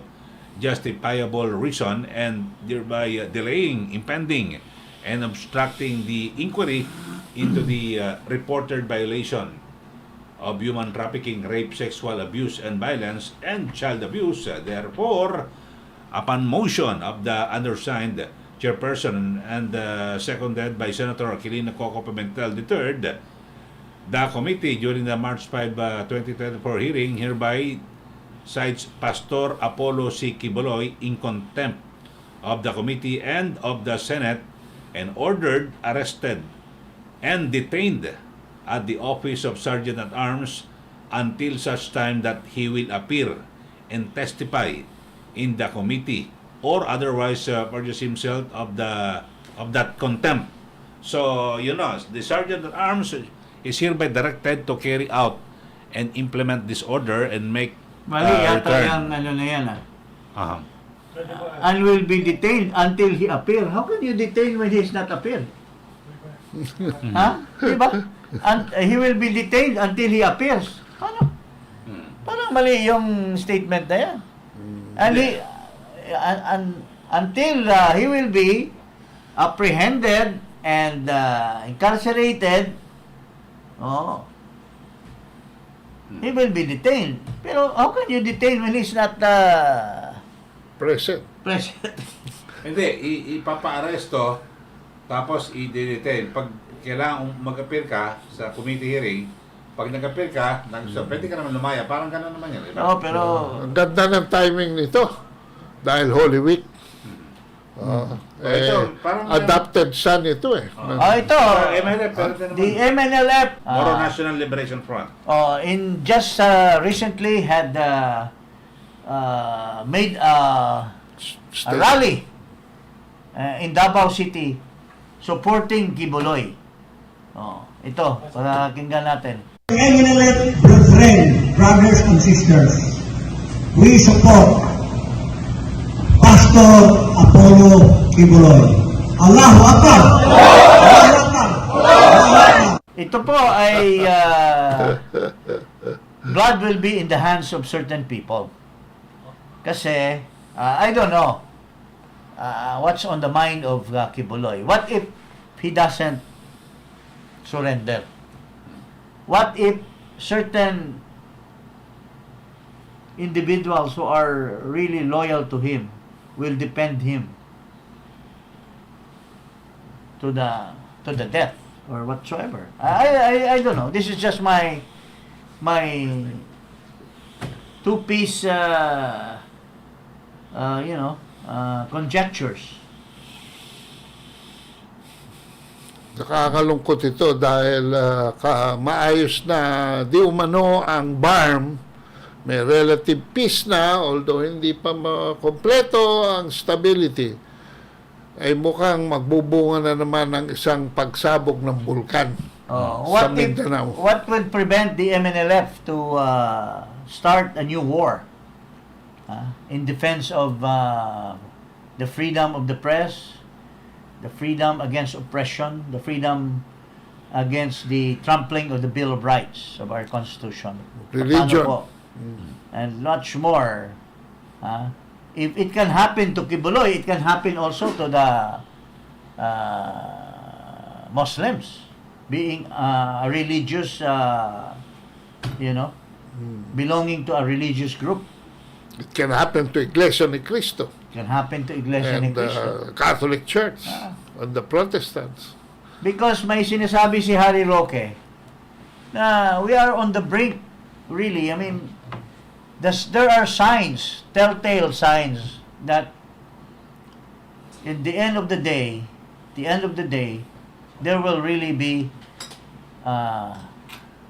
justifiable reason and thereby delaying, impeding, and obstructing the inquiry into the reported violation of human trafficking, rape, sexual abuse, and violence, and child abuse. Therefore, upon motion of the undersigned chairperson and seconded by Senator Aquilino Coco Pimentel III, the committee during the March 5, 2024 hearing hereby cites Pastor Apollo C. Kibuloy in contempt of the committee and of the Senate, and ordered, arrested, and detained at the office of Sergeant at Arms until such time that he will appear and testify in the committee or otherwise purge himself of that contempt. So, the Sergeant at Arms is hereby directed to carry out and implement this order and make Mali yata yung na yan. And will be detained until he appear. How can you detain when he is not appeared? Diba? He will be detained until he appears. Paano? Parang mali yung statement na yan. And until he will be apprehended and incarcerated, he will be detained. Pero how can you detain when he's not Present. Hindi, ipapa-aresto tapos i-detain. Pag kailangan mag-appear ka sa committee hearing, pag nag-appear ka, pwede ka naman lumaya. Parang gano'n naman yan. Diba? Pero Ang ganda ng timing nito dahil Holy Week. ito, parang- adopted son ito eh. Ito, MNLF, pero ito the naman, MNLF, Moro National Liberation Front. in just recently had made a rally in Davao City supporting Kibuloy. Ito, para pakinggan natin. MNLF brethren, brothers and sisters, we support Pastor Apollo Kibuloy. Allahu Akbar! Allahu Akbar! Allahu Akbar! Ito po ay blood will be in the hands of certain people. Kasi, I don't know what's on the mind of Kibuloy. What if he doesn't surrender? What if certain individuals who are really loyal to him will defend him to the death or whatsoever? I don't know. This is just my two-piece conjectures. Nakakalungkot ito dahil maayos na di umano ang BARM, may relative peace na, although hindi pa kompleto ang stability, ay mukhang magbubunga na naman ng isang pagsabog ng bulkan sa Mindanao. What would prevent the MNLF to start a new war in defense of the freedom of the press, the freedom against oppression, the freedom against the trampling of the Bill of Rights of our Constitution. Religion. Paano po? And much more. If it can happen to Kibuloy, it can happen also to the Muslims, being a religious, belonging to a religious group. It can happen to Iglesia ni Cristo It can happen to Iglesia ni and Cristo. Catholic Church and the Protestants. Because may sinasabi si Harry Roque na we are on the brink, really. I mean, there are signs, telltale signs that in the end of the day, there will really be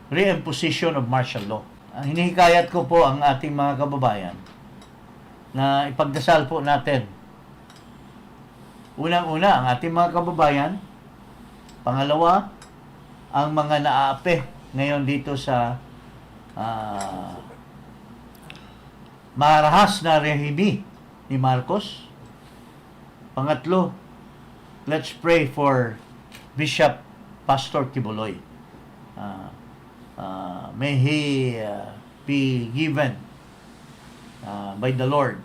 reimposition of martial law. Hinihikayat ko po ang ating mga kababayan na ipagdasal po natin. Unang-una, ang ating mga kababayan. Pangalawa, ang mga naaapi ngayon dito sa marahas na rehime ni Marcos. Pangatlo, let's pray for Bishop Pastor Kibuloy. May he be given by the Lord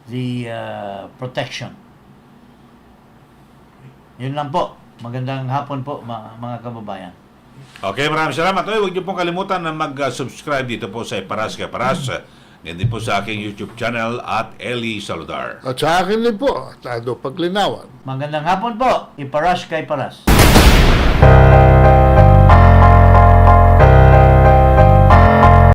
the protection. Yun lang po. Magandang hapon po mga kababayan. Okay, maraming salamat. Huwag niyo pong kalimutan na mag-subscribe dito po sa Iparas kay Paras. Ganyan din po sa aking YouTube channel at Eli Saludar. At sa akin din po, Tado Paglinawan. Magandang hapon po. Iparas kay Paras.